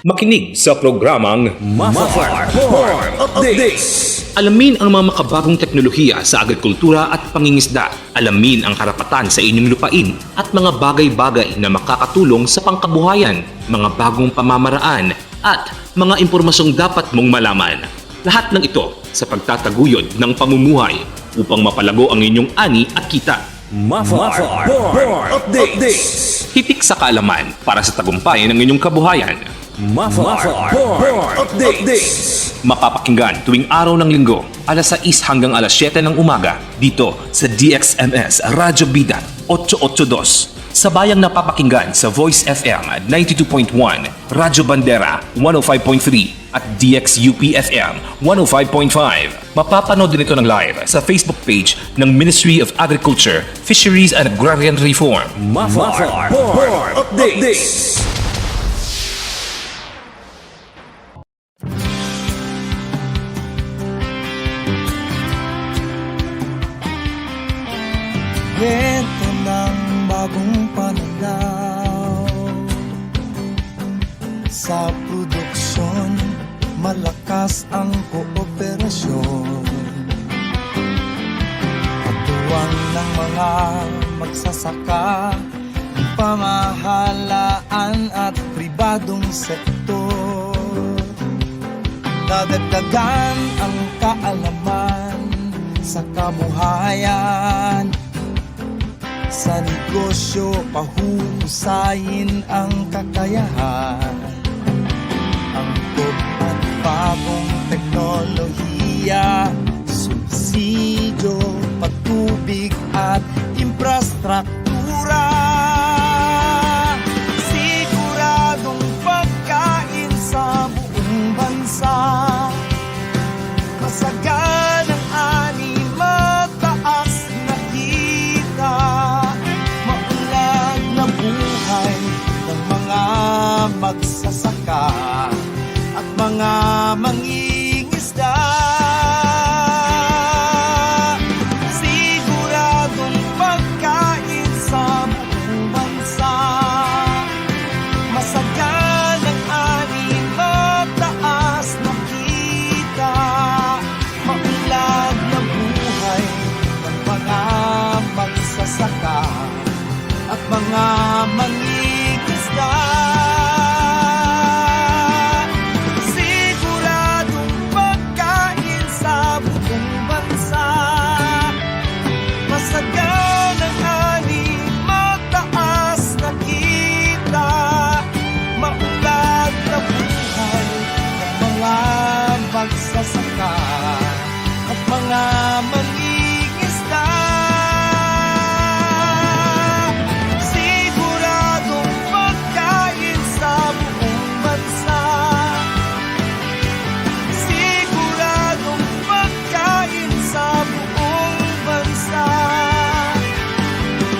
Makinig sa programang Mafar Farm Updates. Alamin ang mga makabagong teknolohiya sa agrikultura at pangingisda. Alamin ang karapatan sa inyong lupain at mga bagay-bagay na makakatulong sa pangkabuhayan, mga bagong pamamaraan at mga impormasyong dapat mong malaman. Lahat ng ito sa pagtataguyod ng pamumuhay upang mapalago ang inyong ani at kita. Mafar Farm Updates. Hitik sa kaalaman para sa tagumpay ng inyong kabuhayan. Mafar Farm Updates. Mapapakinggan tuwing araw ng linggo, alas 6 hanggang alas 7 ng umaga, dito sa DXMS Radyo Bida 882. Sabayang napapakinggan sa Voice FM 92.1, Radyo Bandera 105.3 at DXUP FM 105.5. Mapapanood din ito ng live sa Facebook page ng Ministry of Agriculture, Fisheries and Agrarian Reform. Mafar Farm Updates. Kwento ng bagong pananaw sa produksyon, malakas ang kooperasyon. Katuwang ng mga magsasaka, pamahalaan at pribadong sektor. Dadagdagan ang kaalaman sa kabuhayan. Sa negosyo, pahuhusayin ang kakayahan. Angkop at bagong teknolohiya, subsidyo, patubig at infrastruktura. Siguradong pagkain sa buong bansa. Masaganang ani, mataas na kita. Maunlad na buhay ng mga magsasaka at mga mangingisda. Siguradong pagkain sa buong bansa. Masaganang ani, mataas na kita. Maunlad na buhay ng mga magsasaka at mga mangingisda. Siguradong pagkain sa buong bansa. Masaganang ani, mataas na kita. Maunlad na buhay ng mga magsasaka at mga mangingisda. Siguradong pagkain sa buong bansa. Siguradong pagkain sa buong bansa.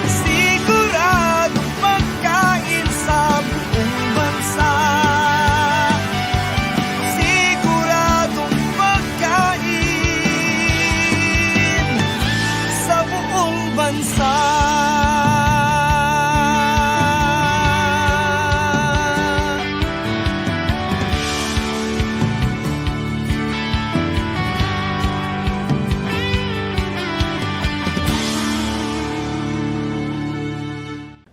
Siguradong pagkain sa buong bansa. Siguradong pagkain sa buong bansa.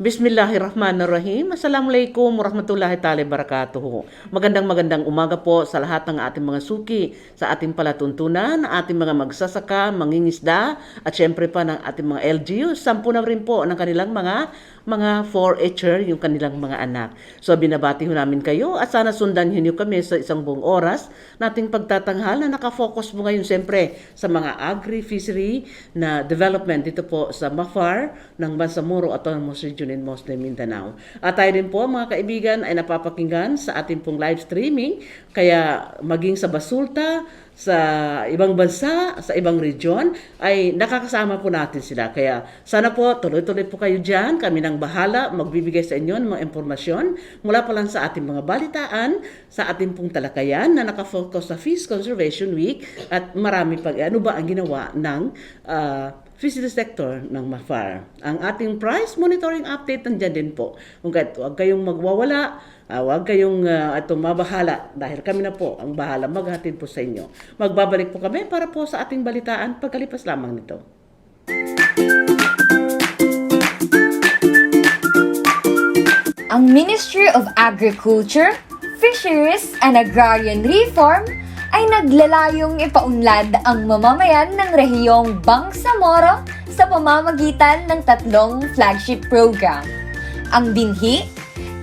Bismillahirrahmanirrahim. Assalamualaikum warahmatullahi ta'ala barakatuhu. Magandang umaga po sa lahat ng ating mga suki, sa ating palatuntunan, ating mga magsasaka, mangingisda, at syempre pa ng ating mga LGUs. 10 na rin po ng kanilang mga 4-H'er, yung kanilang mga anak. So binabati ho namin kayo at sana sundan niyo kami sa isang buong oras nating pagtatanghal na nakafocus mo ngayon syempre sa mga agri-fishery na development dito po sa Mafar ng Bangsamoro Autonomous Region in Muslim Mindanao. At tayo din po mga kaibigan ay napapakinggan sa ating pong live streaming, kaya maging sa Basulta, sa ibang bansa, sa ibang region, ay nakakasama po natin sila. Kaya sana po tuloy-tuloy po kayo dyan. Kami nang bahala magbibigay sa inyo ng mga impormasyon mula pa lang sa ating mga balitaan, sa ating pong talakayan na nakafocus sa Fish Conservation Week at marami pag ano ba ang ginawa ng fishery sector ng MAFAR. Ang ating price monitoring update nandyan din po. Kung huwag kayong magwawala, huwag kayong mabahala dahil kami na po ang bahala maghatid po sa inyo. Magbabalik po kami para po sa ating balitaan pagkalipas lamang nito. Ang Ministry of Agriculture, Fisheries and Agrarian Reform ay naglalayong ipaunlad ang mamamayan ng rehiyong Bangsamoro sa pamamagitan ng 3 flagship program. Ang binhi,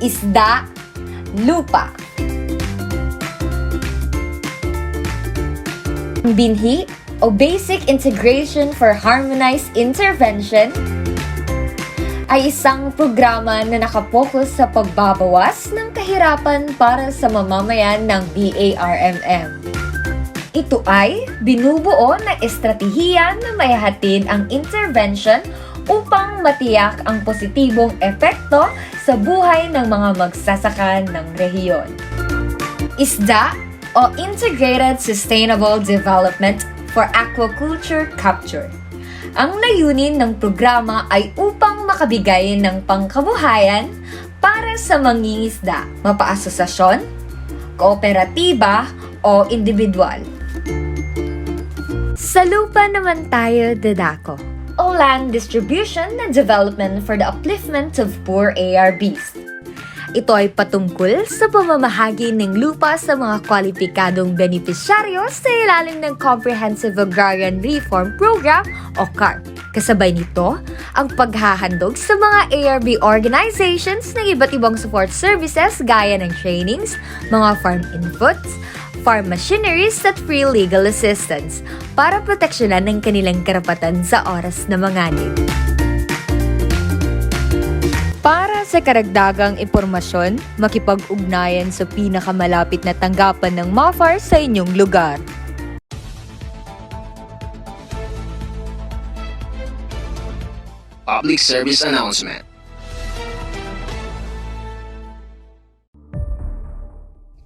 isda, lupa. Ang binhi o Basic Integration for Harmonized Intervention ay isang programa na nakapokus sa pagbabawas ng kahirapan para sa mamamayan ng BARMM. Ito ay binubuo na estratehiya na maihatid ang intervention upang matiyak ang positibong epekto sa buhay ng mga magsasaka ng rehiyon. Isda o Integrated Sustainable Development for Aquaculture Capture. Ang layunin ng programa ay upang makabigay ng pangkabuhayan para sa mangingisda, mapaasosasyon, kooperatiba o individual. Sa lupa naman tayo dadako, o land distribution and development for the upliftment of poor ARBs. Ito ay patungkol sa pamamahagi ng lupa sa mga kwalipikadong benepisyaryo sa ilalim ng Comprehensive Agrarian Reform Program o CARP. Kasabay nito, ang paghahandog sa mga ARB organizations ng iba't ibang support services gaya ng trainings, mga farm inputs, farm machineries at free legal assistance para proteksyonan ng kanilang karapatan sa oras na manganib. Para sa karagdagang impormasyon, makipag-ugnayan sa pinakamalapit na tanggapan ng MAFAR sa inyong lugar. Public Service Announcement.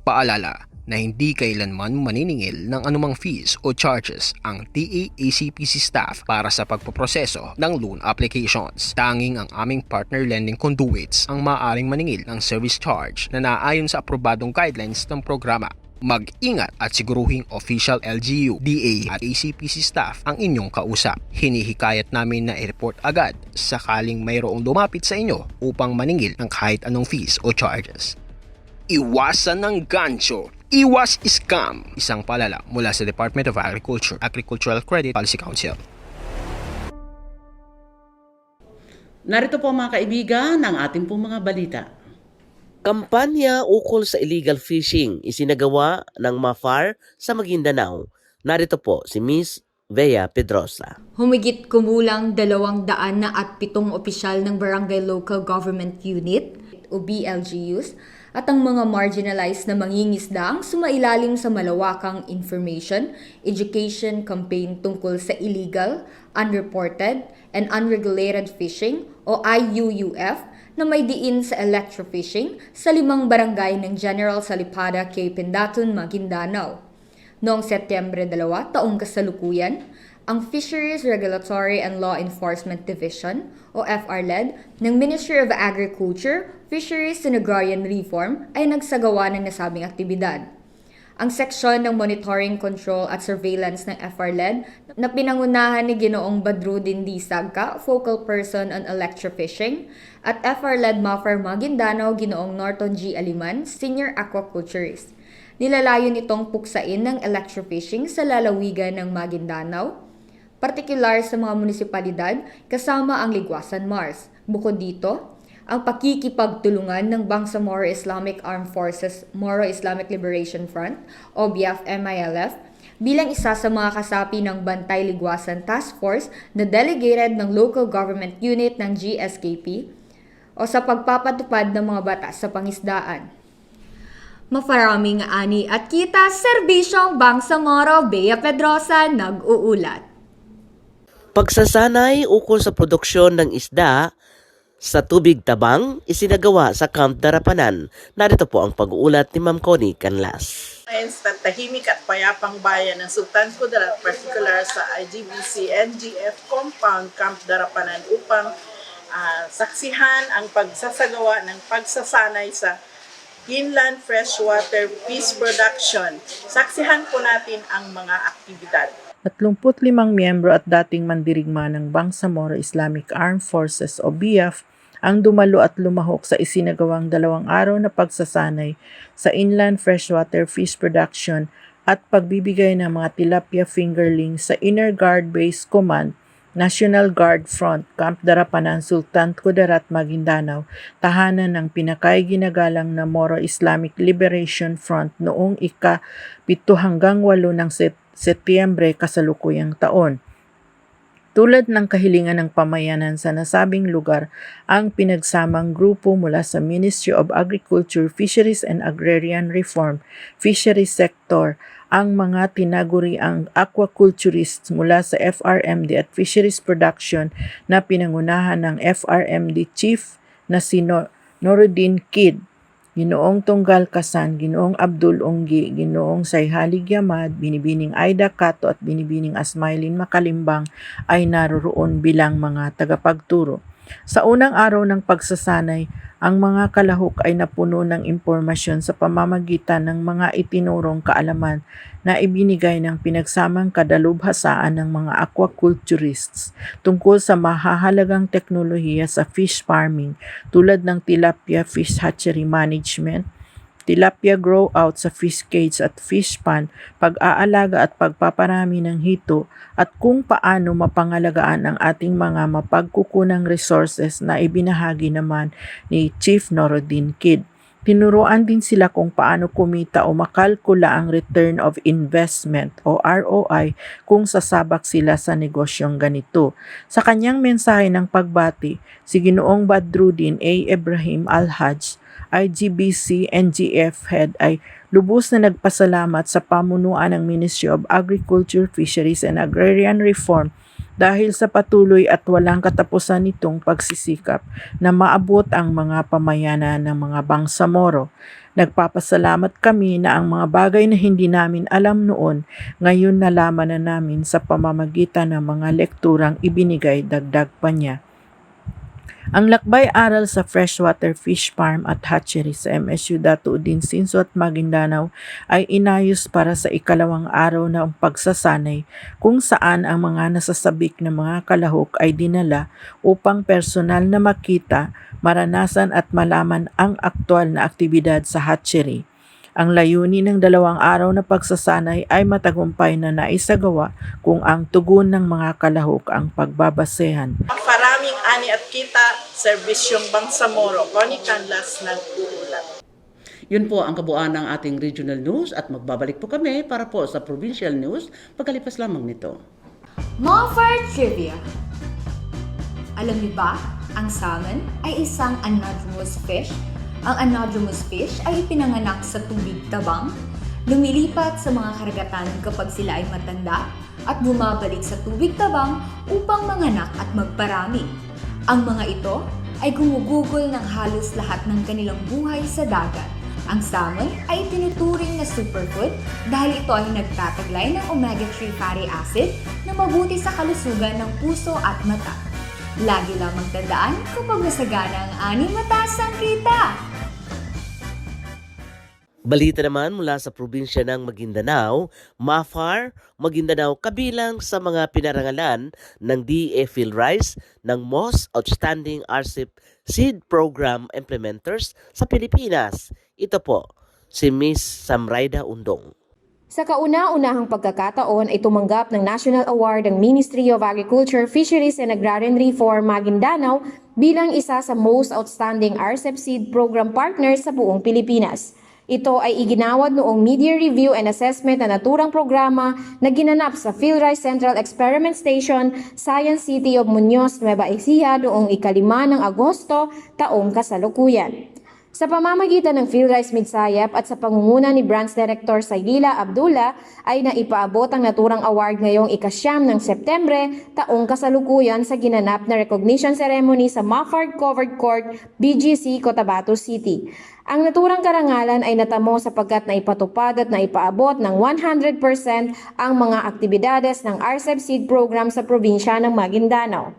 Paalala na hindi kailanman maniningil ng anumang fees o charges ang TAACPC staff para sa pagpoproseso ng loan applications. Tanging ang aming partner lending conduits ang maaaring maningil ng service charge na naayon sa aprobadong guidelines ng programa. Mag-ingat at siguruhing official LGU, DA at ACPC staff ang inyong kausap. Hinihikayat namin na i-report agad sakaling mayroong lumapit sa inyo upang maningil ng kahit anong fees o charges. Iwasan ng gancho. Iwas scam. Isang paalala mula sa Department of Agriculture, Agricultural Credit Policy Council. Narito po mga kaibigan ang ating pong mga balita. Kampanya ukol sa illegal fishing isinagawa ng MAFAR sa Maguindanao. Narito po si Miss Bea Pedrosa. Humigit kumulang 207 opisyal ng Barangay Local Government Unit o BLGUs at ang mga marginalized na mangingisda ang sumailalim sa malawakang information, education campaign tungkol sa illegal, unreported, and unregulated fishing o IUUF na may diin sa electrofishing sa 5 barangay ng General Salipada, Pindatun, Maguindanao. Noong Setyembre 2, taong kasalukuyan, ang Fisheries Regulatory and Law Enforcement Division o FRLED ng Ministry of Agriculture, Fisheries and Agrarian Reform ay nagsagawa ng nasabing aktibidad. Ang seksyon ng Monitoring, Control at Surveillance ng FRLED na pinangunahan ni Ginoong Badrudin D. Sagka, Focal Person on Electrofishing, at FRLED MAFAR Maguindanao Ginoong Norton G. Aliman, Senior Aquaculturist. Nilalayon itong puksain ng electrofishing sa lalawigan ng Maguindanao, partikular sa mga munisipalidad kasama ang Ligwasan Mars. Bukod dito, ang pakikipagtulungan ng Bangsamoro Islamic Armed Forces Moro Islamic Liberation Front o BIAF-MILF bilang isa sa mga kasapi ng Bantay Ligwasan Task Force na delegated ng Local Government Unit ng GSKP o sa pagpapatupad ng mga batas sa pangisdaan. Mafaraming ani at kita, Serbisyong Bangsamoro, Bea Pedrosa, nag-uulat. Pagsasanay ukol sa produksyon ng isda Sa tubig tabang, isinagawa sa Camp Darapanan. Narito po ang pag-uulat ni Ma'am Connie Canlas. Sa tahimik at payapang bayan ng Sultan Kudarat, particular sa IGBC NGF Compound Camp Darapanan upang saksihan ang pagsasagawa ng pagsasanay sa inland freshwater fish production. Saksihan po natin ang mga aktibidad. 35 miyembro at dating mandirigma ng Bangsamoro Islamic Armed Forces o BIAF ang dumalo at lumahok sa isinagawang 2 araw na pagsasanay sa inland freshwater fish production at pagbibigay ng mga tilapia fingerling sa Inner Guard Base Command, National Guard Front, Camp Darapanan, Sultan Kudarat, Maguindanao, tahanan ng pinakaiginagalang na Moro Islamic Liberation Front noong ika-7 hanggang 8 ng Setyembre kasalukuyang taon. Tulad ng kahilingan ng pamayanan sa nasabing lugar, ang pinagsamang grupo mula sa Ministry of Agriculture, Fisheries and Agrarian Reform, Fisheries Sector, ang mga tinaguriang aquaculturists mula sa FRMD at Fisheries Production na pinangunahan ng FRMD Chief na si Noruddin Kid, Ginoong Tunggal Kasan, Ginoong Abdul Onggi, Ginoong Sayhali Gyamad, Binibining Aida Kato at Binibining Asmailin Makalimbang ay naroroon bilang mga tagapagturo. Sa unang araw ng pagsasanay, ang mga kalahok ay napuno ng impormasyon sa pamamagitan ng mga itinurong kaalaman na ibinigay ng pinagsamang kadalubhasaan ng mga aquaculturists tungkol sa mahahalagang teknolohiya sa fish farming tulad ng tilapia fish hatchery management, tilapia grow out sa fish cage at fish pond, pag-aalaga at pagpaparami ng hito at kung paano mapangalagaan ang ating mga mapagkukunang resources na ibinahagi naman ni Chief Noruddin Kid. Tinuruan din sila kung paano kumita o makalkula ang return of investment o ROI kung sasabak sila sa negosyong ganito. Sa kanyang mensahe ng pagbati, si Ginoong Badruddin A. Ibrahim Al-Hajj, IGBC NGF Head ay lubos na nagpasalamat sa pamunuan ng Ministry of Agriculture, Fisheries and Agrarian Reform dahil sa patuloy at walang katapusan nitong pagsisikap na maabot ang mga pamayanan ng mga Bangsamoro. Nagpapasalamat kami na ang mga bagay na hindi namin alam noon, ngayon nalaman na namin sa pamamagitan ng mga lekturang ibinigay, dagdag pa niya. Ang lakbay-aral sa freshwater fish farm at hatchery sa MSU Datuudin Sinso at Maguindanao ay inayos para sa ikalawang araw ng pagsasanay kung saan ang mga nasasabik na mga kalahok ay dinala upang personal na makita, maranasan at malaman ang aktwal na aktibidad sa hatchery. Ang layunin ng 2 araw na pagsasanay ay matagumpay na naisagawa kung ang tugon ng mga kalahok ang pagbabasehan. Maraming ani at kita, Serbisyong Bangsamoro, Connie Canlas ng uulat. Yun po ang kabuuan ng ating regional news at magbabalik po kami para po sa provincial news pagkalipas lamang nito. Mga fire trivia. Alam niyo ba, ang salmon ay isang anadromous fish. Ang anadromous fish ay ipinanganak sa tubig tabang, lumilipat sa mga karagatan kapag sila ay matanda, at bumabalik sa tubig tabang upang manganak at magparami. Ang mga ito ay gumugugol ng halos lahat ng kanilang buhay sa dagat. Ang salmon ay tinuturing na superfood dahil ito ay nagtataglay ng omega-3 fatty acid na mabuti sa kalusugan ng puso at mata. Lagi lamang tandaan kapag nasagana ang ani, mataas ang kita! Balita naman mula sa probinsya ng Maguindanao, MAFAR, Maguindanao kabilang sa mga pinarangalan ng DA PhilRice ng Most Outstanding RCEP Seed Program Implementers sa Pilipinas. Ito po, si Miss Samraida Undong. Sa kauna-unahang pagkakataon ay tumanggap ng National Award ang Ministry of Agriculture, Fisheries and Agrarian Reform Maguindanao bilang isa sa Most Outstanding RCEP Seed Program Partners sa buong Pilipinas. Ito ay iginawad noong Media Review and Assessment na naturang programa na ginanap sa PhilRice Central Experiment Station, Science City of Muñoz, Nueva Ecija noong 5 ng Agosto taong kasalukuyan. Sa pamamagitan ng PhilRice Midsayap at sa pangunguna ni Branch Director Saylila Abdullah ay naipaabot ang naturang award ngayong ika-9 ng Setyembre taong kasalukuyan sa ginanap na recognition ceremony sa Mafar Covered Court, BGC, Cotabato City. Ang naturang karangalan ay natamo sapagkat naipatupad at naipaabot ng 100% ang mga aktibidades ng RCEP Seed Program sa probinsya ng Maguindanao.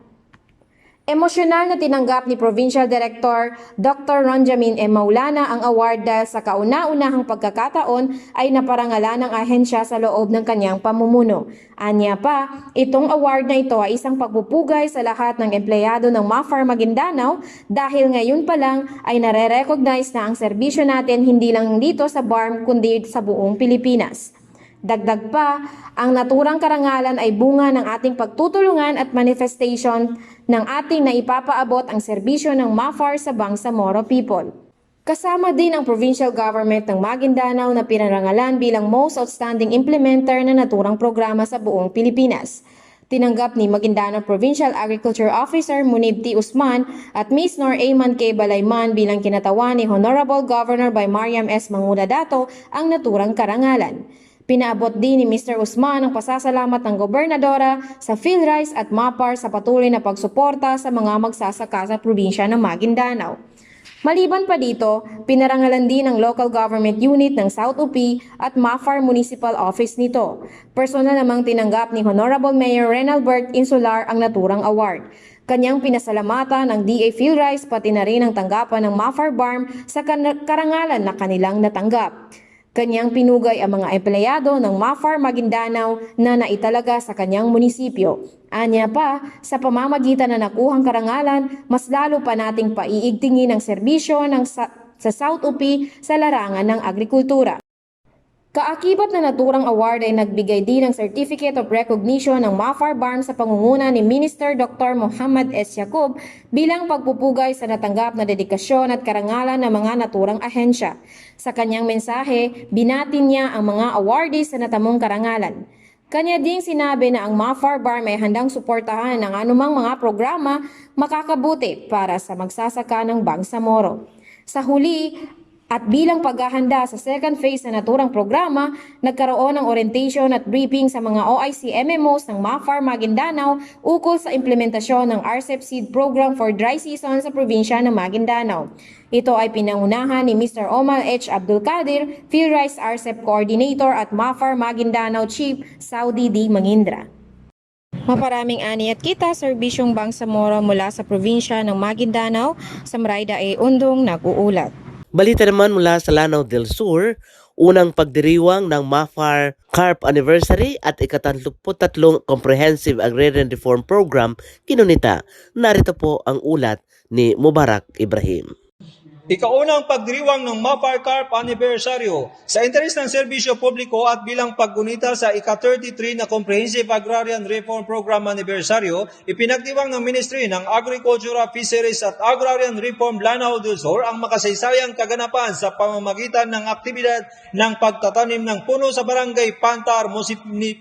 Emosyonal na tinanggap ni Provincial Director Dr. Ronjamin M. Maulana ang award dahil sa kauna-unahang pagkakataon ay naparangalan ng ahensya sa loob ng kanyang pamumuno. Anya pa, itong award na ito ay isang pagpupugay sa lahat ng empleyado ng Mafar Maguindanao dahil ngayon pa lang ay nare-recognize na ang serbisyo natin hindi lang dito sa BARM kundi sa buong Pilipinas. Dagdag pa, ang naturang karangalan ay bunga ng ating pagtutulungan at manifestation ng ating naipapaabot ang serbisyo ng Mafar sa Bangsamoro people. Kasama din ang provincial government ng Maguindanao na pinarangalan bilang most outstanding implementer na naturang programa sa buong Pilipinas. Tinanggap ni Maguindanao Provincial Agriculture Officer Munib T. Usman at Ms. Nor Ayman K. Balayman bilang kinatawan ni Honorable Governor by Mariam S. Mangudadato ang naturang karangalan. Pinaabot din ni Mr. Usman ang pasasalamat ng gobernadora sa PhilRice at MAPAR sa patuloy na pagsuporta sa mga magsasaka sa probinsya ng Maguindanao. Maliban pa dito, pinarangalan din ng local government unit ng South UP at MAFAR Municipal Office nito. Personal namang tinanggap ni Honorable Mayor Renalbert Insular ang naturang award. Kanyang pinasalamatan ng DA PhilRice pati na rin ang tanggapan ng MAFAR BARM sa karangalan na kanilang natanggap. Kanyang pinugay ang mga empleyado ng Mafar Maguindanao na naitalaga sa kanyang munisipyo. Anya pa, sa pamamagitan na nakuhang karangalan, mas lalo pa nating paiigtingin ang serbisyo sa South UP sa larangan ng agrikultura. Kaakibat na naturang award ay nagbigay din ng Certificate of Recognition ng Mafar BARM sa pangunguna ni Minister Dr. Muhammad S. Yacub bilang pagpupugay sa natanggap na dedikasyon at karangalan ng mga naturang ahensya. Sa kanyang mensahe, binatin niya ang mga awardees sa natamong karangalan. Kanya ding sinabi na ang Mafar BARM ay handang suportahan ng anumang mga programa makakabuti para sa magsasaka ng Bangsamoro. Sa huli, at bilang paghahanda sa second phase na naturang programa, nagkaroon ng orientation at briefing sa mga OIC MMOs ng Mafar Maguindanao ukol sa implementasyon ng RCEP Seed Program for dry season sa probinsya ng Maguindanao. Ito ay pinangunahan ni Mr. Omar H. Abdul Qadir, PhilRice RCEP Coordinator at Mafar Maguindanao Chief Saudi D. Mangindra. Maparaming ani at kita, serbisyong Bangsamoro mula sa probinsya ng Maguindanao, sa Mrayda A. Undong nag-uulat. Balita naman mula sa Lanao del Sur, unang pagdiriwang ng Mafar Carp Anniversary at ika-33 Comprehensive Agrarian Reform Program kinunita. Narito po ang ulat ni Mubarak Ibrahim. Ikaunang pagdiriwang ng Mafar Carp Anniversaryo sa interes ng serbisyo publiko at bilang paggunita sa ika-33 na Comprehensive Agrarian Reform Program Anniversaryo, ipinagdiwang ng Ministry ng Agriculture, Fisheries at Agrarian Reform Lanao del Sur ang makasaysayang kaganapan sa pamamagitan ng aktibidad ng pagtatanim ng puno sa Barangay Pantar,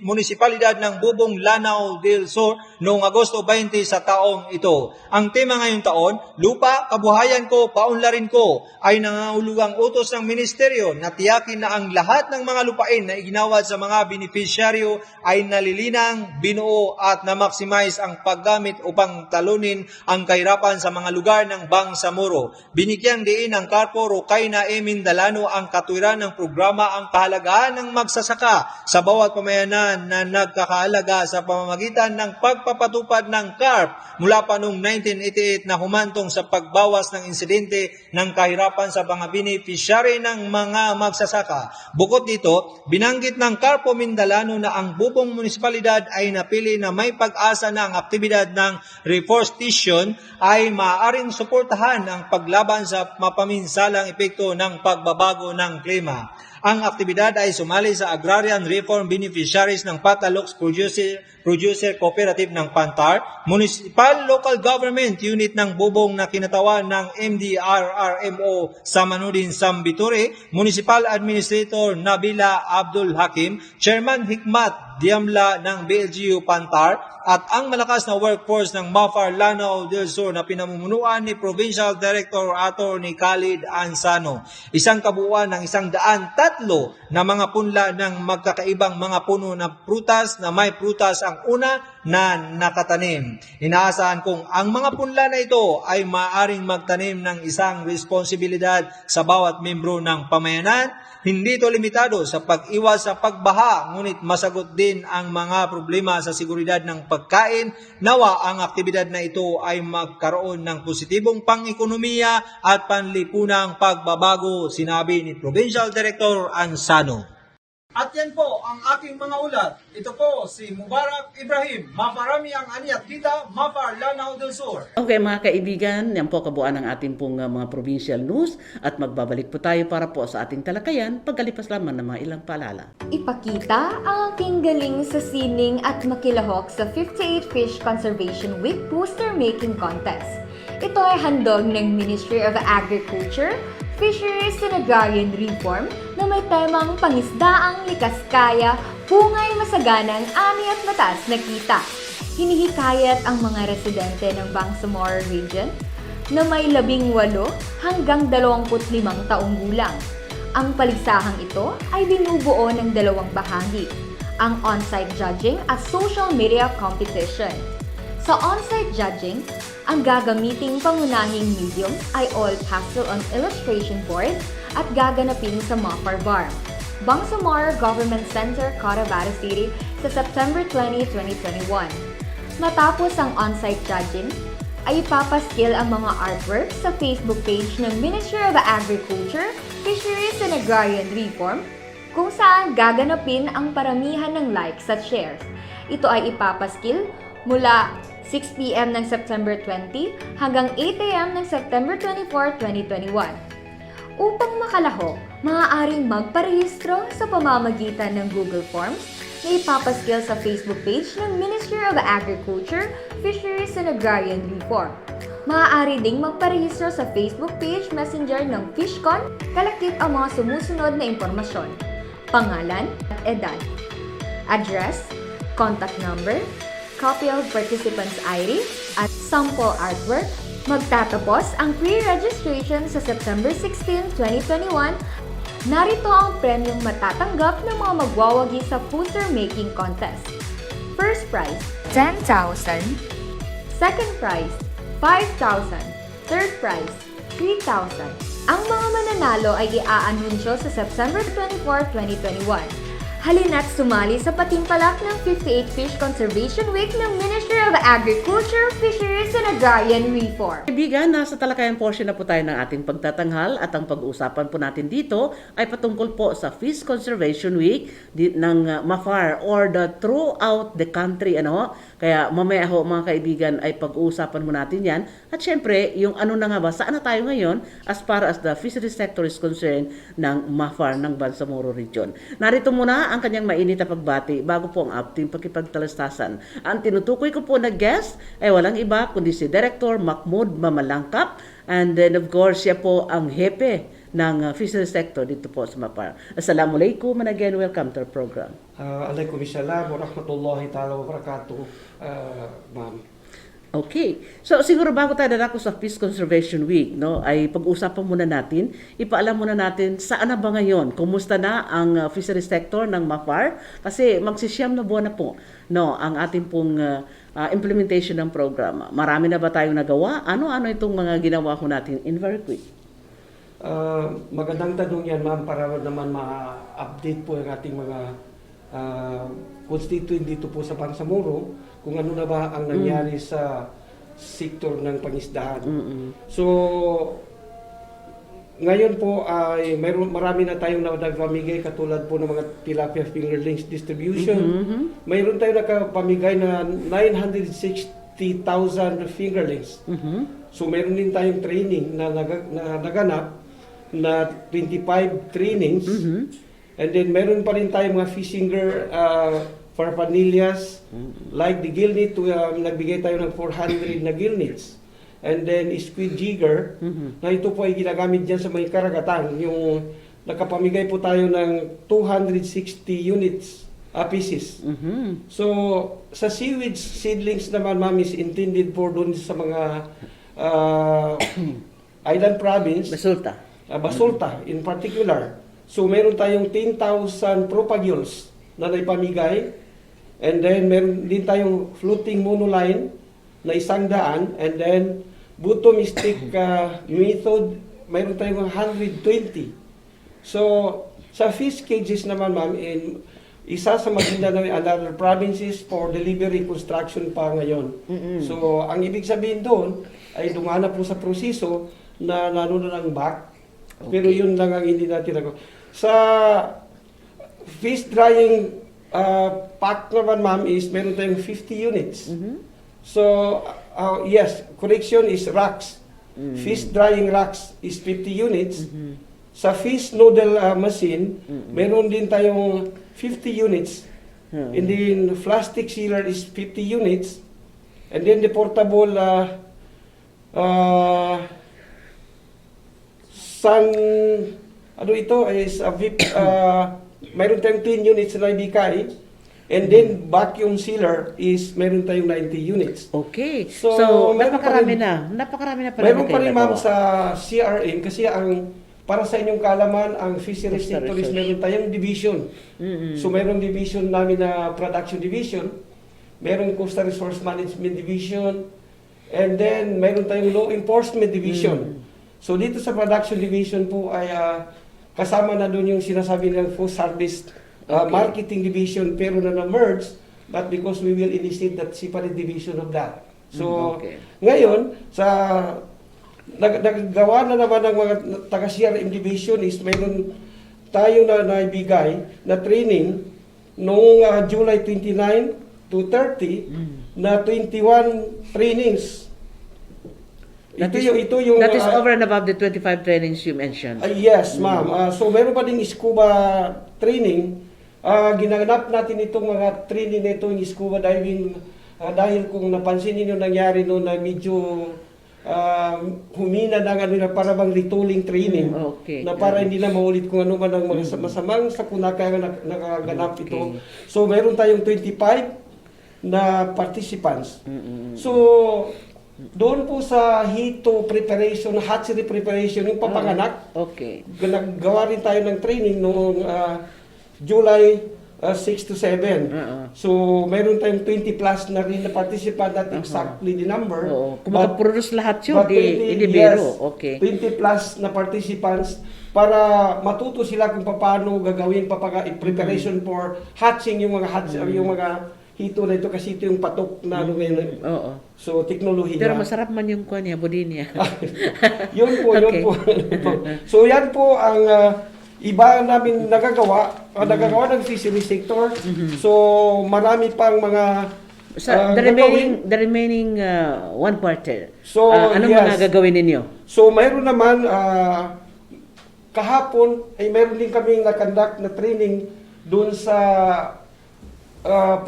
Munisipalidad ng Bubong, Lanao del Sur noong Agosto 20 sa taong ito. Ang tema ngayong taon, Lupa, Kabuhayan Ko, Paunlarin Ko, ay nangangahulugang utos ng ministeryo na tiyakin na ang lahat ng mga lupain na iginawad sa mga beneficiaryo ay nalilinang, binuo at na-maximize ang paggamit upang talunin ang kahirapan sa mga lugar ng Bangsamoro. Binigyang diin ng Carpo Rocaina E. Mindalano ang katwiran ng programa ang kahalagahan ng magsasaka sa bawat pamayanan na nagkakahalaga sa pamamagitan ng pagpapatupad ng CARP mula pa noong 1988 na humantong sa pagbawas ng insidente ng kahirapan sa mga beneficiary ng mga magsasaka. Bukod dito, binanggit ng Carpo Mindalano na ang Bubong Munisipalidad ay napili na may pag-asa na ang aktibidad ng reforestation ay maaaring suportahan ang paglaban sa mapaminsalang epekto ng pagbabago ng klima. Ang aktibidad ay sumali sa Agrarian Reform Beneficiaries ng Patalox Producer Cooperative ng Pantar, Municipal Local Government Unit ng Bubong na kinatawan ng MDRRMO sa Manudin Sambiture, Municipal Administrator Nabila Abdul Hakim, Chairman Hikmat Diamla ng BLGU Pantar at ang malakas na workforce ng MAFAR Lanao del Sur na pinamumunuan ni Provincial Director Atty. Khalid Ansano. Isang kabuuan ng 103 na mga punla ng magkakaibang mga puno na prutas na may prutas ang una na nakatanim. Inaasahan kong ang mga punla na ito ay maaaring magtanim ng isang responsibilidad sa bawat membro ng pamayanan. Hindi ito limitado sa pag-iwas sa pagbaha, ngunit masagot din ang mga problema sa seguridad ng pagkain. Nawa ang aktibidad na ito ay magkaroon ng positibong pang-ekonomiya at panlipunang pagbabago, sinabi ni Provincial Director Ansano. At yan po ang aking mga ulat. Ito po si Mubarak Ibrahim, Mafarami ang Aniat Kita, Mafar Lanao del Sur. Okay mga kaibigan, yan po kabuuan ng ating pong mga provincial news at magbabalik po tayo para po sa ating talakayan pagkalipas lamang ng mga ilang paalala. Ipakita ang aking galing sa sining at makilahok sa 58 Fish Conservation Week Poster Making Contest. Ito ay handog ng Ministry of Agriculture, Fisheries and Agrarian Reform na may temang pangisdaang likas kaya, hungay masaganang ani at mataas na kita. Hinihikayat ang mga residente ng Bangsamoro Region na may 18 hanggang 25 taong gulang. Ang paligsahang ito ay binubuo ng dalawang bahagi, ang on-site judging at social media competition. Sa on-site judging, ang gagamiting pangunahing medium ay oil pastel on illustration board at gaganapin sa MAFAR Farm, Bangsamoro Government Center, Cotabato City sa September 20, 2021. Matapos ang on-site judging, ay ipapaskill ang mga artwork sa Facebook page ng Ministry of Agriculture, Fisheries and Agrarian Reform kung saan gaganapin ang paramihan ng likes at shares. Ito ay ipapaskill mula 6 p.m. ng September 20 hanggang 8 a.m. ng September 24, 2021. Upang makalahok, maaaring magparehistro sa pamamagitan ng Google Forms na ipapaskill sa Facebook page ng Ministry of Agriculture, Fisheries and Agrarian Reform. Maaari ding magparehistro sa Facebook page Messenger ng Fishcon, kalakip ang mga sumusunod na impormasyon: pangalan at edad, address, contact number, copy of participant's ID, at sample artwork. Magtatapos ang pre-registration sa September 16, 2021. Narito ang premyong matatanggap ng mga magwawagi sa poster making contest. First prize, 10,000. Second prize, 5,000. Third prize, 3,000. Ang mga mananalo ay i-aanunsyo sa September 24, 2021. Halina't sumali sa patimpalak ng 58 Fish Conservation Week ng Ministry of Agriculture, Fisheries and Agrarian Reform. Kaibigan, nasa talakayan portion na po tayo ng ating pagtatanghal at ang pag-uusapan po natin dito ay patungkol po sa Fish Conservation Week ng MAFAR or the throughout the country. Kaya mamaya ho mga kaibigan ay pag-uusapan mo natin yan. At syempre, yung ano na nga ba, saan na tayo ngayon as far as the fisheries sector is concerned ng MAFAR ng Bangsamoro Region. Narito muna ang kanyang mainit na pagbati bago po ang ating pagkipagtalastasan. Ang tinutukoy ko po na guest ay walang iba kundi si Director Mahmoud Mamalangkap, and then of course siya po ang hepe ng fisheries sector dito po sa MAFAR. Assalamualaikum and again welcome to our program. Alaikumussalam wa rahmatullahi ta'ala wa barakatuh, ma'am. Okay. So siguro bago tayo dadako sa Fish Conservation Week, ay pag-usapan muna natin, ipaalam muna natin saan na ba ngayon, kumusta na ang fisheries sector ng MAFAR kasi magsisiyam na buwan na po ang ating pong implementation ng program. Marami na ba tayong nagawa? Ano-ano itong mga ginawa ko natin in very quick? Magandang tanong yan, ma'am, para naman ma-update po ang ating mga constituent dito po sa Bangsamoro kung ano na ba ang nangyari sa sektor ng pangisdahan. So, ngayon po ay marami na tayong nagpamigay katulad po ng mga tilapia fingerlings distribution. Mayroon tayong nakapamigay na 960,000 fingerlings. So, mayroon din tayong training na naganap na 25 trainings. And then meron pa rin tayong mga fishinger paraphernalia like the gillnet, nagbigay tayo ng 400 na gillnets. And then squid jigger, na ito po ay ginagamit dyan sa mga karagatan. Yung nakapamigay po tayo ng 260 units pieces. So, sa seaweed seedlings naman, ma'am, is intended for dun sa mga island province. Basulta in particular. So, meron tayong 10,000 propagules na naipamigay. And then, meron din tayong floating monoline na 100. And then, bottom stick method, meron tayong 120. So, sa fish cages naman, ma'am, in isa sa Maguindanao and other provinces for delivery construction pa ngayon. So, ang ibig sabihin doon ay dumana po sa proseso na nanunan ng back. Pero yun lang ang hindi natin nagawa. Sa fish drying pack naman, ma'am, is meron tayong 50 units. So, yes, correction is racks. Fish drying racks is 50 units. Sa fish noodle machine, meron din tayong 50 units. And then plastic sealer is 50 units. And then the portable is meron tayong 10 units na ibigay. And then vacuum sealer is meron tayong 90 units. Okay. So, napakarami na. Napakarami na pala. Meron pa rin, ma'am, sa CRM kasi para sa inyong kalaman, ang fisheries sector is meron tayong division. So, meron division namin na production division, meron coastal resource management division, and then meron tayong law enforcement division. So, dito sa production division po ay kasama na doon yung sinasabi ng food service marketing division, pero na-merge, but because we will initiate that separate division of that. So, ngayon, naggawa na naman ng mga taga-CRM division is mayroon tayo na naibigay na training noong July 29 to 30 na 21 trainings. That is over and above the 25 trainings you mentioned. Yes, ma'am. So meron pa ding scuba training. Ginanap natin itong mga training na itong scuba diving dahil kung napansin niyo nangyari noon na medyo humina na na para bang retooling training na para hindi na maulit kung ano man ang mga masamang sakuna kaya nakaganap ito. So meron tayong 25 na participants. So doon po sa hito preparation, hatchery preparation, yung papanganak, naggawa rin tayo ng training noong July 6 to 7. So, meron tayong 20 plus na rin na participant at exactly the number. Kung makaproduce lahat yun, hindi biro. 20 plus na participants para matuto sila kung paano gagawin preparation for hatching yung mga hito na ito kasi ito yung patok na ano ngayon. So, teknolohiya. Pero masarap man yung kuha niya, budi niya. Yun po. So, yan po ang iba namin nagagawa ng fishery sector. So, marami pang mga the remaining one quarter. So, anong mga gagawin ninyo? So, mayroon naman kahapon ay mayroon din kaming na-conduct na training doon sa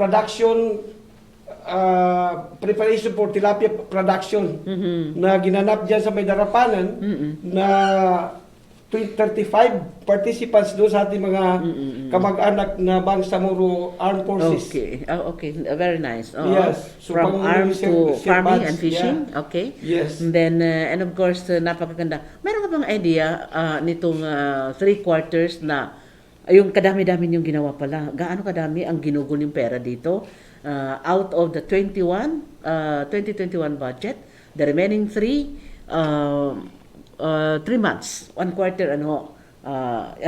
production preparation for tilapia production na ginanap dyan sa may Darapanan na 35 participants doon sa ating mga kamag-anak na Bangsamoro Armed Forces. Okay. Very nice. Yes. So, from arms to farming and fishing. Yeah. Okay. Yes. And then, and of course, napakaganda. Meron ka bang idea nitong 3 quarters na yung kadami-dami yung ginawa pala? Gaano kadami ang ginugol yung pera dito? Out of the 2021 budget, the remaining 3 months, 1 quarter, ano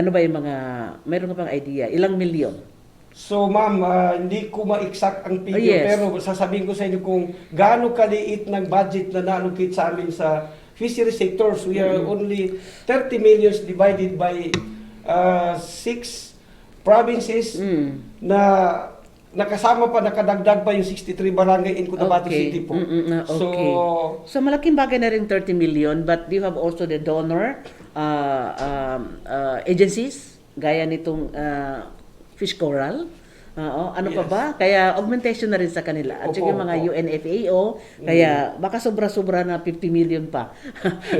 ba yung mga, meron ka pang idea? Ilang milyon? So ma'am, hindi ko ma-exact ang figure, pero sasabihin ko sa inyo kung gaano kaliit ng budget na na-allocate sa amin sa fishery sectors. We are only 30 millions divided by 6 provinces na nakasama pa, nakadagdag pa yung 63 barangay in Cotabato City po. So malaking bagay na rin 30 million, but do you have also the donor agencies, gaya nitong Fish Coral, Oo, ano pa Yes. ba? Kaya augmentation na rin sa kanila. At Opo, saka yung mga opo. UNFAO, kaya baka sobra-sobra na 50 million pa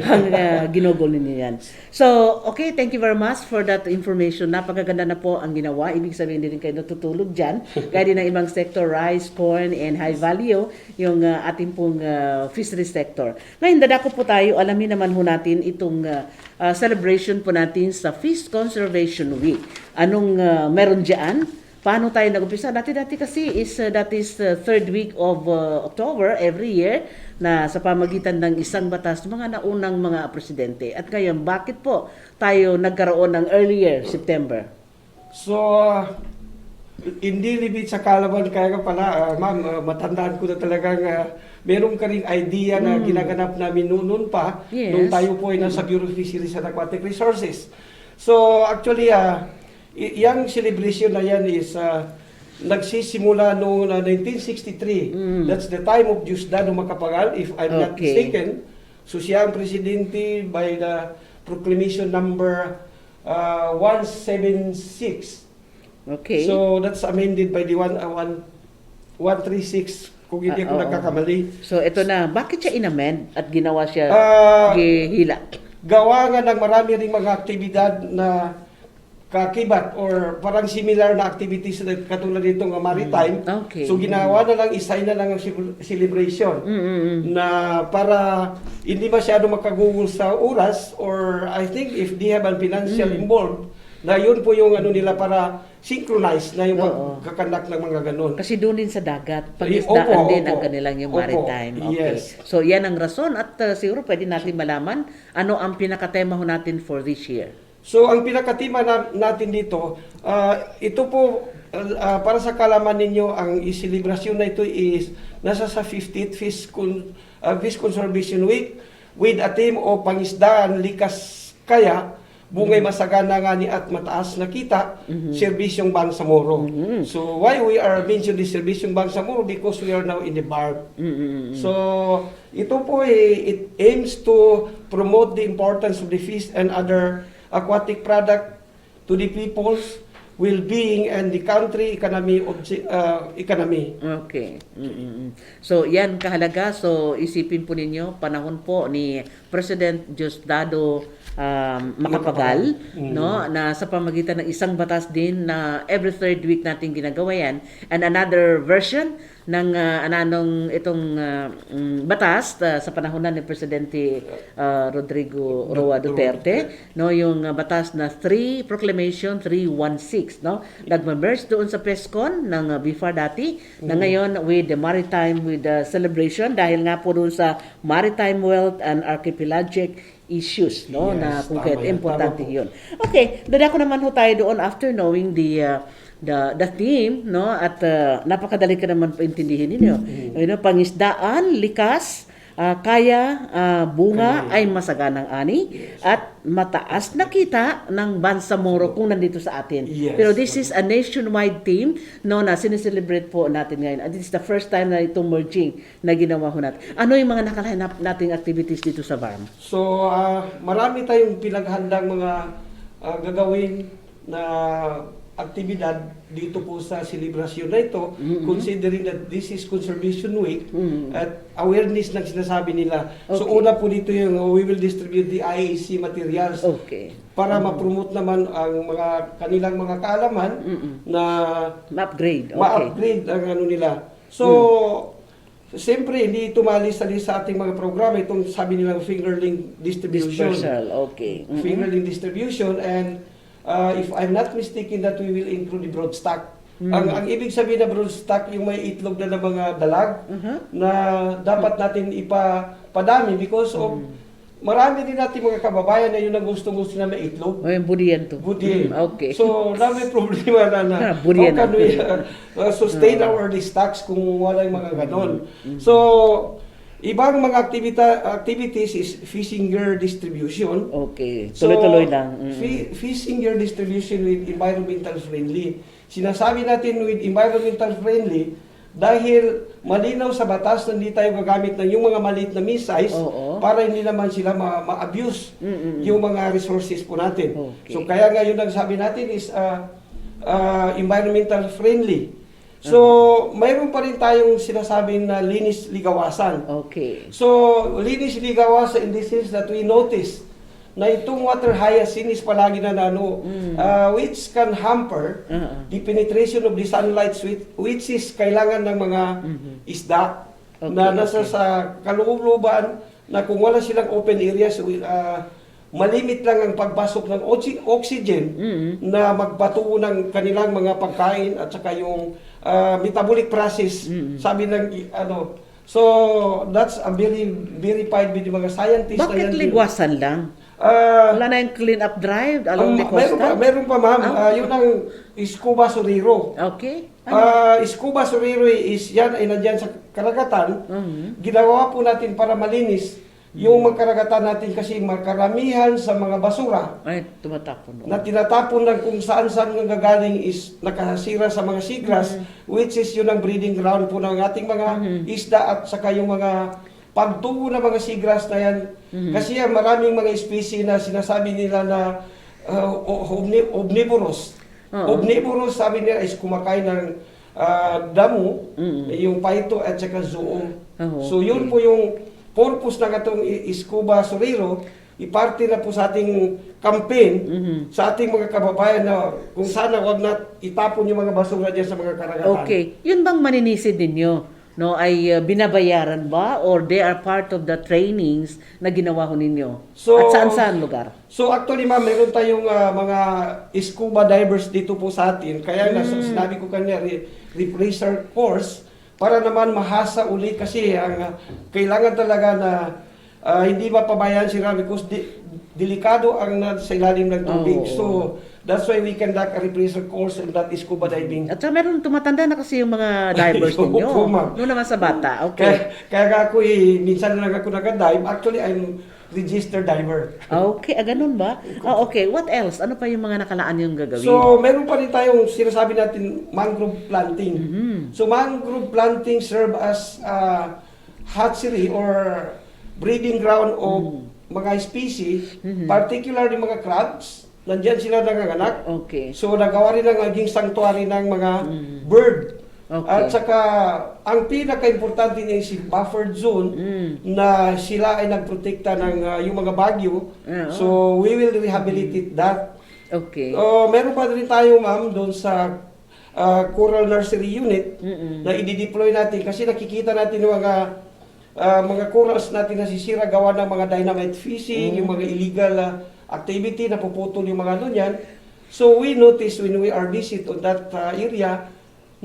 ang ginugol ninyo yan. So, okay, thank you very much for that information. Napakaganda na po ang ginawa. Ibig sabihin din kayo natutulog dyan. Kaya din ang ibang sector, rice, corn, and high value, yung ating pong fishery sector. Ngayon, dadako po tayo, alamin naman ho natin itong celebration po natin sa Fish Conservation Week. Anong meron dyan? Paano tayo nag-umpisa? Dati kasi that is third week of October every year na sa pamagitan ng isang batas mga naunang mga presidente. At ngayon, bakit po tayo nagkaroon ng earlier September? So, hindi libit sa kalaban, kaya pala, ma'am, matandaan ko na talagang meron ka ring idea na ginaganap namin noon pa, Yes. nung tayo po ay nasa Bureau of Fisheries and Aquatic Resources. So, actually, yung celebration na yan is nagsisimula noong 1963. That's the time of Diosdado Macapagal, if I'm not Okay. mistaken. So, siya ang presidente by the proclamation number 176. Okay. So that's amended by the 136 kung hindi ako Oo. nagkakamali. So ito na, bakit siya inamend at ginawa siya gihila? Gawa nga ng marami ring mga aktibidad na kakibat or parang similar na activities na katulad nito ng maritime. Okay. So ginawa na lang, isay na lang ang celebration na para hindi masyado makagugol sa oras, or I think if they have a financial involved, na yun po yung ano nila para synchronize na yung Oo. pagkakandak ng mga ganun. Kasi doon din sa dagat, Opo, pangisdaan din ang opo. kanilang yung Opo, maritime. Okay. yes. So yan ang rason at siguro pwede natin malaman ano ang pinakatema ho natin for this year. So ang pinakatima natin dito, ito po para sa kalaman ninyo, ang iselebrasyon na ito is nasa sa 50th Fish Conservation Week with a theme o pangisdaan, likas kaya, bungay masagana nga ni at mataas na kita, Serbisyong Bangsamoro. So why we are mentioning the Serbisyong Bangsamoro? Because we are now in the barb. So ito po it aims to promote the importance of the fish and other aquatic product to the people's well-being and the country economy. Okay. So yan kahalaga. So isipin po ninyo, panahon po ni President Diosdado Macapagal, no, na sa pamagitan ng isang batas din na every third week natin ginagawa yan, and another version ng ananong itong batas sa panahon na ni Presidente Rodrigo Roa Duterte, no, yung batas na Proclamation 316, no, nagma-merge doon sa PESCON ng BIFAR dati, na ngayon with the maritime, with the celebration dahil nga po doon sa maritime wealth and archipelagic issues, no, Yes, na kung tama kahit yan, importante tama po. yun. Okay, dadako naman ho tayo doon after knowing the theme, no, at napakadali ka naman paintindihin ninyo. You know, pangisdaan, likas, kaya, bunga ay masaganang ani, at mataas na kita ng Bangsamoro kung nandito sa atin. Yes. Pero this is a nationwide theme, no, na sineselebrate po natin ngayon. And this is the first time na itong merging na ginawa ho natin. Ano yung mga nakalahanap nating activities dito sa BARM? So marami tayong pinaghandang mga gagawin na aktibidad dito po sa selebrasyon na ito, considering that this is Conservation Week at awareness ng sinasabi nila. So Okay. una po dito yung we will distribute the IAC materials Okay. para ma-promote naman ang mga kanilang mga kaalaman na Ma-upgrade. Okay. ma-upgrade ang ano nila. So siyempre hindi tumali-sali sa ating mga programa itong sabi nilang fingerling distribution. Dispersal. Okay. Fingerling distribution, and if I'm not mistaken that we will include the broodstock. Ang ibig sabihin na broodstock, yung may itlog na ng mga dalag na dapat natin ipapadami because of marami din natin mga kababayan na yun ang gusto na may itlog. O yung budiyan to. Budi. Okay. So, dami problema na Budi how can we sustain our stocks kung walang mga ganon. So, ibang mga activities is fishing gear distribution. Okay. Tuloy-tuloy lang. Fishing gear distribution with environmental friendly. Sinasabi natin with environmental friendly dahil malinaw sa batas na hindi tayo gagamit ng yung mga maliit na missiles para hindi naman sila ma-abuse yung mga resources po natin. Okay. So kaya ngayon ang sabi natin is environmental friendly. So, mayroon pa rin tayong sinasabing na linis ligawasan. Okay. So, linis ligawasan in the sense that we notice na itong water hyacinth palagi na which can hamper the penetration of the sunlight which is kailangan ng mga isda na nasa sa kalooban na kung wala silang open areas, malimit lang ang pagpasok ng oxygen na magpatuo ng kanilang mga pagkain at saka yung metabolic process, sabi ng so that's a very verified with mga scientists. Bakit ligwasan lang? Wala na yung clean up drive along the costa? Meron pa ma'am, yun ang Scuba Suriro. Okay. Scuba Suriro is yan ay nandyan sa karagatan. Ginawa po natin para malinis yung mga karagatan natin kasi makaramihan sa mga basura Ay, tumatapon. na tinatapon ng kung saan-saan gagaling is nakasira sa mga seagrass, which is yun ang breeding ground po ng ating mga isda at saka yung mga pagtubo ng mga seagrass na yan. Kasi maraming mga species na sinasabi nila na omnivorous. Omnivorous, sabi nila, is kumakain ng damo, yung paito at saka zoong. So yun po yung purpose ng atong Scuba Suriro, iparte na po sa ating campaign sa ating mga kababayan na kung sana wag na itapon yung mga basura dyan sa mga karagatan. Okay. Yun bang maninisid ninyo? No, ay binabayaran ba or they are part of the trainings na ginawa ho ninyo? So, at saan-saan lugar? So actually ma'am, meron tayong mga scuba divers dito po sa atin. Kaya sinabi ko kanina, refresher course para naman mahasa uli kasi ang kailangan talaga na hindi mapabayaan sila because delikado ang sa ilalim ng tubig. So that's why we conduct a refresher course on that scuba diving. At saka meron tumatanda na kasi yung mga divers ninyo. Opo, ma'am. Noon naman sa bata. Okay. Kaya ako minsan na lang ako nag-dive. Actually, I'm registered diver. Okay, ganun ba? Okay. What else? Ano pa yung mga nakalaan yung gagawin? So, meron pa rin tayong sinasabi natin mangrove planting. So, mangrove planting serve as hatchery or breeding ground of mga species, particularly mga crabs. Nandiyan sila nanganganak. Okay. So, nagawa rin ng naging sanctuary ng mga bird. Okay. At saka, ang pinaka-importante niya si buffered zone na sila ay nagprotekta ng yung mga bagyo. So, we will rehabilitate that. Okay. Meron pa rin tayo, ma'am, doon sa Coral Nursery Unit na i-deploy natin kasi nakikita natin yung mga corals natin nasisira gawa ng mga dynamite fishing, yung mga illegal activity na puputol yung mga yan. So we notice when we are visit on that area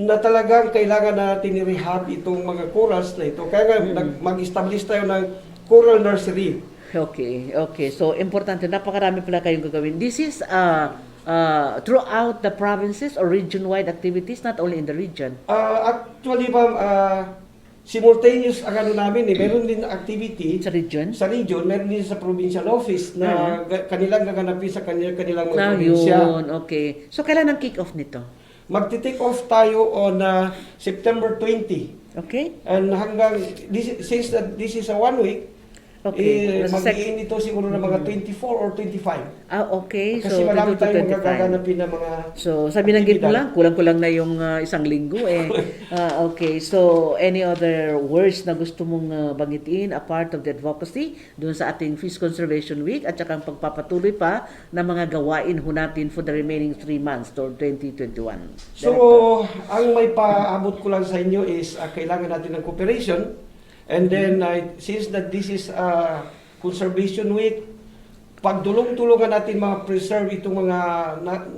na talagang kailangan natin i-rehab itong mga corals na ito. Kaya mag-establish tayo ng coral nursery. Okay, okay. So, importante. Napakarami pala kayong gagawin. This is throughout the provinces or region-wide activities, not only in the region? Actually, ma'am, simultaneous ang ano namin meron din activity sa region. Sa region, meron din sa provincial office na kanilang naganapin sa kanilang mga probinsya. Yun, okay. So, kailan ang kick-off nito? Magti-take off tayo on September 20. Okay. And hanggang, since this is a 1 week, mag-iin ito siguro na mga 24 or 25. Okay. Kasi so, marami 22 to tayong 25. magaganapin na mga So, sabi ng mo lang, kulang-kulang na yung isang linggo eh. Okay. So, any other words na gusto mong banggitin a part of the advocacy doon sa ating Fish Conservation Week at saka ang pagpapatuloy pa ng mga gawain ho natin for the remaining 3 months toward 2021? So, ang may paabot ko lang sa inyo is kailangan natin ng cooperation. And then, since that this is Conservation Week, pagdulong-tulungan natin mga preserve itong mga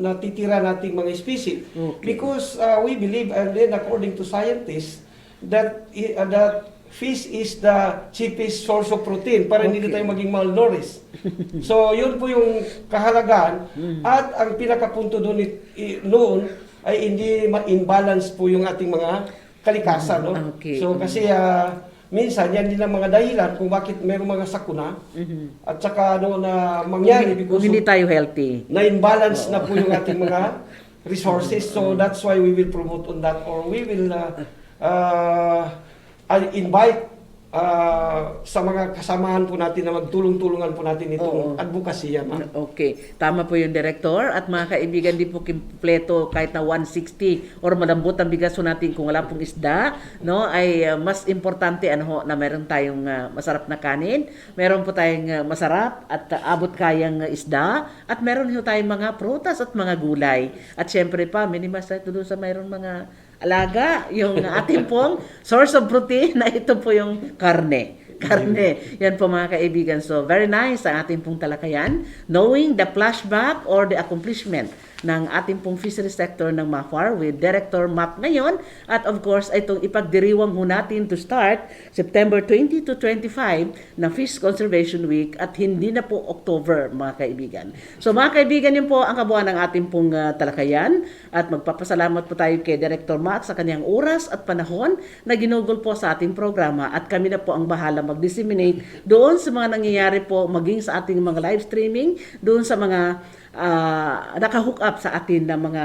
natitira nating mga species. Okay. Because we believe, and then according to scientists, that fish is the cheapest source of protein para hindi tayo maging malnourished. So, yun po yung kahalagaan. At ang pinakapunto doon noon ay hindi ma-imbalance po yung ating mga kalikasan. No? Okay. So, kasi minsan, yan din ang mga dahilan kung bakit mayroong mga sakuna at saka na mangyari because kung hindi tayo healthy. Na-imbalance na po yung ating mga resources. So that's why we will promote on that or we will invite sa mga kasamahan po natin na magtulong-tulungan po natin itong advokasya, ma'am. Okay, tama po yung Director. At mga kaibigan, di po kumpleto kahit na 160 or malambot ang bigas po natin kung wala pong isda, no, ay mas importante na meron tayong masarap na kanin, meron po tayong masarap at abot kayang isda, at meron po tayong mga prutas at mga gulay. At syempre pa, minimas tayo doon sa mayroon mga alaga, yung ating pong source of protein na ito po yung karne. Yan po mga kaibigan. So, very nice ang ating pong talakayan. Knowing the flashback or the accomplishment ng ating pong fishery sector ng MAFAR with Director Map ngayon. At of course, itong ipagdiriwang ho natin to start September 20 to 25 na Fish Conservation Week at hindi na po October, mga kaibigan. So mga kaibigan, yun po ang kabuuan ng ating pong talakayan. At magpapasalamat po tayo kay Director Map sa kanyang oras at panahon na ginugol po sa ating programa. At kami na po ang bahala mag-disseminate doon sa mga nangyayari po, maging sa ating mga live streaming, doon sa mga nakahook up sa atin na mga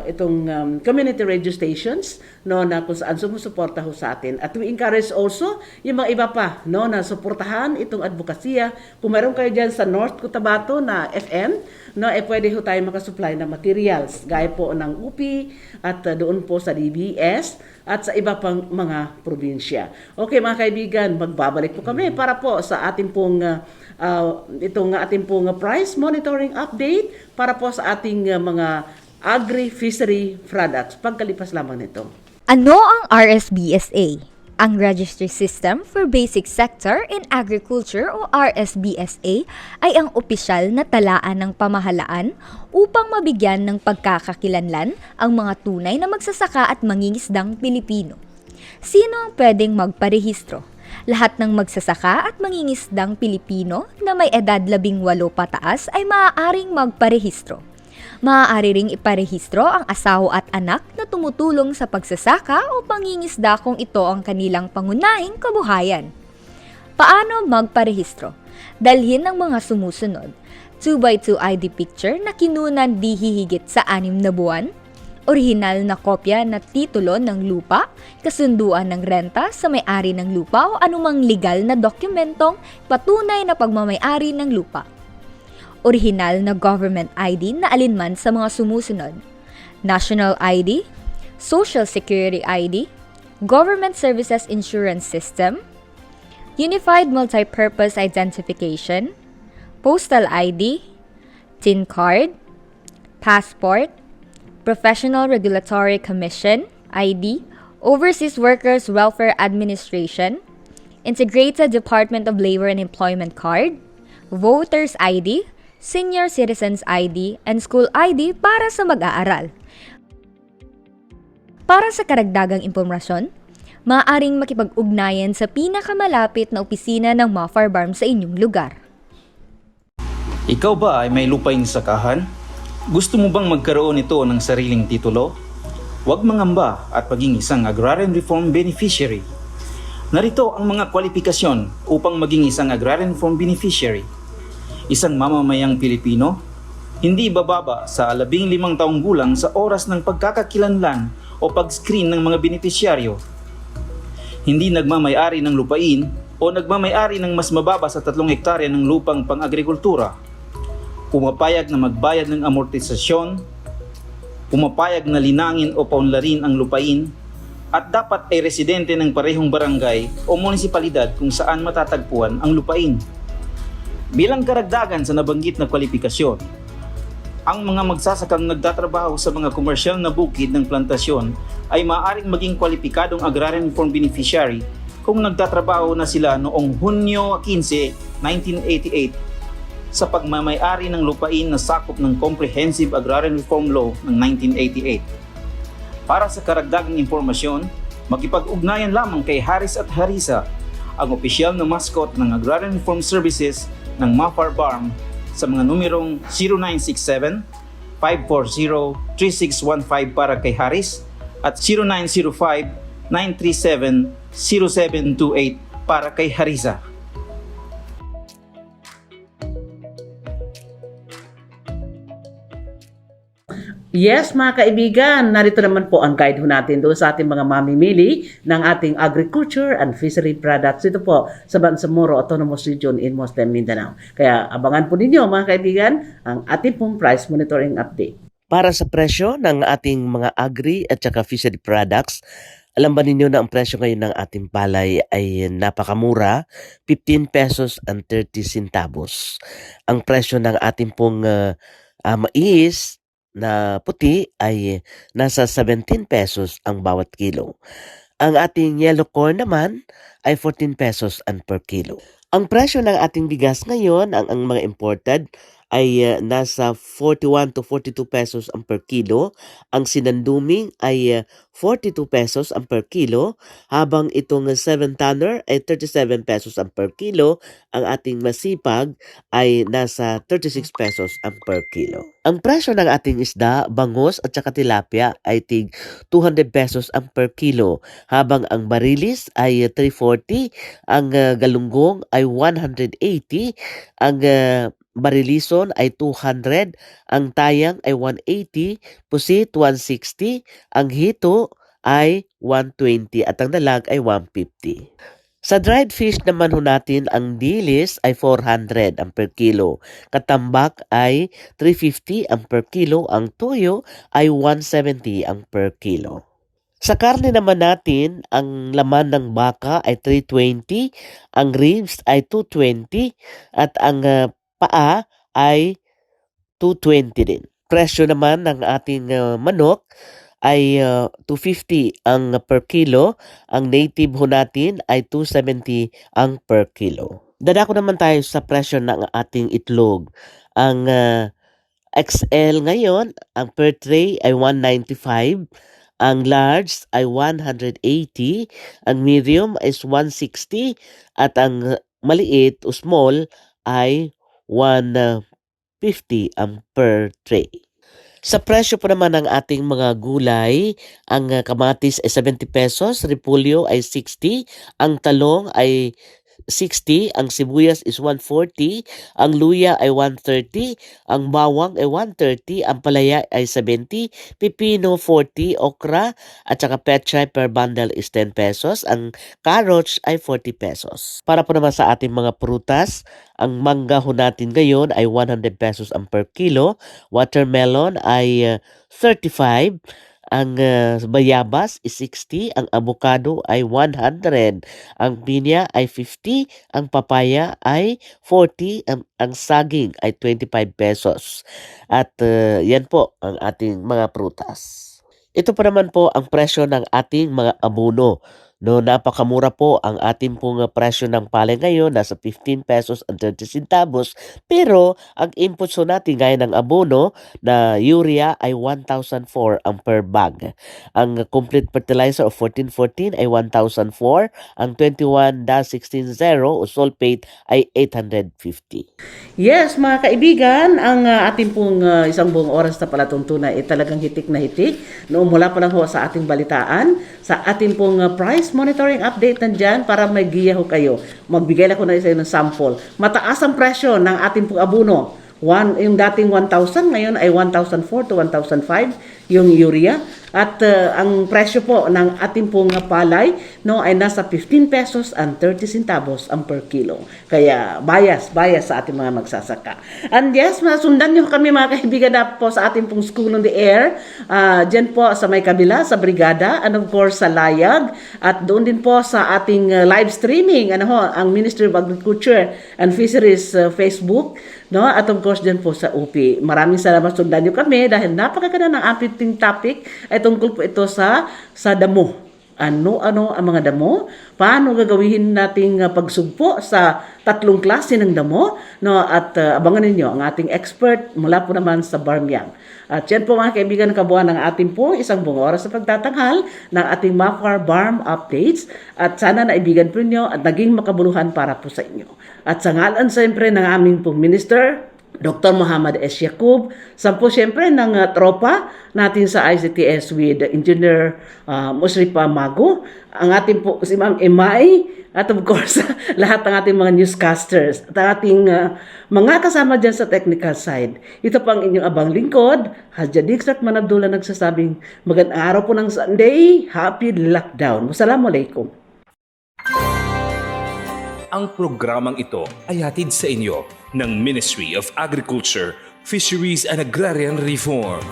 itong community radio stations, no, na kung saan sumusuporta ho sa atin. At we encourage also yung mga iba pa, no, na suportahan itong advokasya. Kung meron kayo dyan sa North Cotabato na FM, no, pwede ho tayo makasupply ng materials gaya po ng UPI at doon po sa DBS at sa iba pang mga probinsya. Okay mga kaibigan, magbabalik po kami para po sa ating pong itong ating pong price monitoring update para po sa ating mga agri-fishery products. Pagkalipas lamang nito. Ano ang RSBSA? Ang Registry System for Basic Sector in Agriculture o RSBSA ay ang opisyal na talaan ng pamahalaan upang mabigyan ng pagkakakilanlan ang mga tunay na magsasaka at mangingisdang Pilipino. Sino ang pwedeng magparehistro? Lahat ng magsasaka at mangingisdang Pilipino na may edad 18 pataas ay maaaring magparehistro. Maaari ring iparehistro ang asawa at anak na tumutulong sa pagsasaka o pangingisda kung ito ang kanilang pangunahing kabuhayan. Paano magparehistro? Dalhin ang mga sumusunod: 2x2 ID picture na kinunan di hihigit sa 6 na buwan, orihinal na kopya na titulo ng lupa, kasunduan ng renta sa may-ari ng lupa o anumang legal na dokumentong patunay na pagmamay-ari ng lupa. Orihinal na government ID na alinman sa mga sumusunod: National ID, Social Security ID, Government Services Insurance System, Unified Multipurpose Identification, Postal ID, TIN card, Passport, Professional Regulatory Commission, ID, Overseas Workers Welfare Administration, Integrated Department of Labor and Employment Card, Voters ID, Senior Citizens ID, and School ID para sa mag-aaral. Para sa karagdagang impormasyon, maaaring makipag-ugnayan sa pinakamalapit na opisina ng MAFAR BARM sa inyong lugar. Ikaw ba ay may lupaing sakahan? Gusto mo bang magkaroon ito ng sariling titulo? Huwag mangamba at maging isang Agrarian Reform Beneficiary. Narito ang mga kwalifikasyon upang maging isang Agrarian Reform Beneficiary. Isang mamamayang Pilipino, hindi bababa sa 15 taong gulang sa oras ng pagkakakilanlan o pag-screen ng mga benepisyaryo. Hindi nagmamay-ari ng lupain o nagmamay-ari ng mas mababa sa 3 hektarya ng lupang pang-agrikultura. Pumapayag na magbayad ng amortisasyon, pumapayag na linangin o paunlarin ang lupain, at dapat ay residente ng parehong barangay o munisipalidad kung saan matatagpuan ang lupain. Bilang karagdagan sa nabanggit na kwalifikasyon, ang mga magsasakang nagtatrabaho sa mga komersyal na bukid ng plantasyon ay maaaring maging kwalipikadong Agrarian Reform Beneficiary kung nagtatrabaho na sila noong Hunyo 15, 1988 sa pagmamay-ari ng lupain na sakop ng Comprehensive Agrarian Reform Law ng 1988. Para sa karagdagang impormasyon, makipag-ugnayan lamang kay Harris at Harisa, ang opisyal na mascot ng Agrarian Reform Services ng MAFAR BARM sa mga numerong 0967-540-3615 para kay Harris at 0905-937-0728 para kay Harisa. Yes, mga kaibigan, narito naman po ang guide ho natin doon sa ating mga mamimili ng ating agriculture and fishery products. Ito po sa Bangsamoro Autonomous Region in Muslim Mindanao. Kaya abangan po ninyo mga kaibigan ang ating pong price monitoring update. Para sa presyo ng ating mga agri at saka fishery products, alam ba ninyo na ang presyo ngayon ng ating palay ay napakamura, 15 pesos and 30 centavos. Ang presyo ng ating pong mais na puti ay nasa 17 pesos ang bawat kilo. Ang ating yellow corn naman ay 14 pesos and per kilo. Ang presyo ng ating bigas ngayon, ang mga imported, ay nasa 41 to 42 pesos ang per kilo. Ang sinanduming ay 42 pesos ang per kilo, habang itong 7-tonner ay 37 pesos ang per kilo. Ang ating masipag ay nasa 36 pesos ang per kilo. Ang presyo ng ating isda, bangus at saka tilapia ay tig 200 pesos ang per kilo, habang ang barilis ay 340, ang galunggong ay 180, ang barilison ay 200, ang tayang ay 180, pusit 160, ang hito ay 120 at ang dalag ay 150. Sa dried fish naman ho natin, ang dilis ay 400 ang per kilo, katambak ay 350 ang per kilo, ang tuyo ay 170 ang per kilo. Sa karne naman natin, ang laman ng baka ay 320, ang ribs ay 220 at ang paa ay 220 din. Presyo naman ng ating manok ay 250 ang per kilo. Ang native ho natin ay 270 ang per kilo. Dadako naman tayo sa presyo ng ating itlog. Ang XL ngayon, ang per tray ay 195. Ang large ay 180. Ang medium is 160. At ang maliit o small ay 150 ang per tray. Sa presyo po naman ng ating mga gulay, ang kamatis ay 70 pesos, repolyo ay 60, ang talong ay 60, ang sibuyas is 140, ang luya ay 130, ang bawang ay 130, ang palaya ay 70, pipino 40, okra at saka pechay per bundle is 10 pesos, ang carrots ay 40 pesos. Para po naman sa ating mga prutas, ang mangga ho natin ngayon ay 100 pesos ang per kilo, watermelon ay 35, ang bayabas is 60, ang avocado ay 100, ang pinya ay 50, ang papaya ay 40, ang saging ay 25 pesos. At yan po ang ating mga prutas. Ito pa naman po ang presyo ng ating mga abono. No, napakamura po ang ating pong presyo ng palay ngayon, nasa 15 pesos and 30 centavos. Pero ang inputs natin gaya ng abono na urea ay 1,004 ang per bag. Ang complete fertilizer of 1414 ay 1,004. Ang 21-160 o sulfate ay 850. Yes, mga kaibigan, ang ating pong isang buong oras na palatuntunan ay talagang hitik na hitik. Noong mula pa lang ho sa ating balitaan, sa ating pong price monitoring update nandyan para may giya ho kayo. Magbigay lang ko na isa ng sample. Mataas ang presyo ng ating pong abono. Yung dating 1,000, ngayon ay 1,004 to 1,005 yung urea. At ang presyo po ng ating pong palay no, ay nasa 15 pesos and 30 centavos ang per kilo. Kaya bias sa ating mga magsasaka. And yes, sundan nyo kami mga kaibigan na po sa ating pong School on the Air. Dyan po sa may kabila, sa Brigada, and of course sa Layag. At doon din po sa ating live streaming, ang Ministry of Agriculture and Fisheries Facebook. No? At of course dyan po sa UP. Maraming salamat, sundan nyo kami dahil napakaganda ng ating topic ay tungkol po ito sa damo. Ano ang mga damo? Paano gagawin nating pagsugpo sa tatlong klase ng damo? No? At abangan ninyo ang ating expert mula po naman sa Barmyang. At yan po mga kaibigan, kabuuan ng ating po isang buong oras sa pagtatanghal ng ating MAFAR Barm Updates. At sana naibigan po ninyo at naging makabuluhan para po sa inyo. At sa ngalan siyempre ng aming pong Minister, Dr. Muhammad S. Yacub, sampo siyempre ng tropa natin sa ICTS with Engineer Musripa Mago, ang ating po si Ma'am Emay At of course, lahat ng ating mga newscasters at ang ating mga kasama dyan sa technical side. Ito po ang inyong abang lingkod, Hadja Dixrak Manabdula nagsasabing magandang araw po ng Sunday, happy lockdown. Wassalamualaikum. Ang programang ito ay hatid sa inyo ng Ministry of Agriculture, Fisheries and Agrarian Reform.